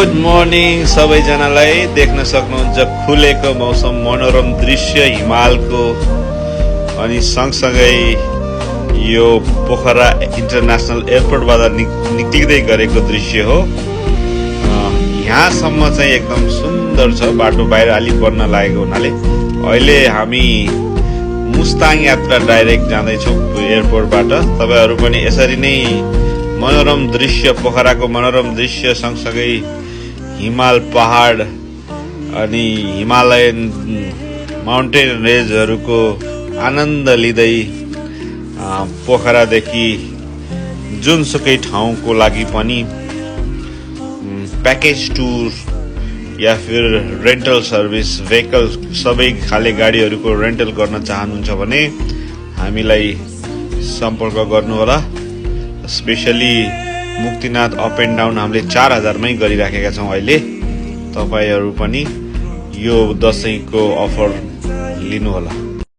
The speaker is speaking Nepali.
गुड मर्निङ सबैजनालाई। देख्न सक्नुहुन्छ खुलेको मौसम, मनोरम दृश्य हिमालको, अनि सँगसँगै यो पोखरा इन्टरनेसनल एयरपोर्टबाट निक्लिँदै गरेको दृश्य हो। यहाँसम्म चाहिँ एकदम सुन्दर छ। बाटो बाहिर अलिक बन्न लागेको हुनाले अहिले हामी मुस्ताङ यात्रा डाइरेक्ट जाँदैछौँ एयरपोर्टबाट। तपाईहरू पनि यसरी नै मनोरम दृश्य, पोखराको मनोरम दृश्य सँगसँगै हिमाल पहाड अनि हिमालयन माउन्टेन रेन्जहरूको आनन्द लिँदै पोखरादेखि जुनसुकै ठाउँको लागि पनि प्याकेज टुर या फिर रेन्टल सर्भिस, भेहिकल सबै खाले गाडीहरूको रेन्टल गर्न चाहनुहुन्छ भने हामीलाई सम्पर्क गर्नुहोला। Specially Muktinath up and down हामीले 4000 मै गरिराखेका छौँ अहिले। तपाईहरू पनि यो दशैंको अफर लिनुहोला।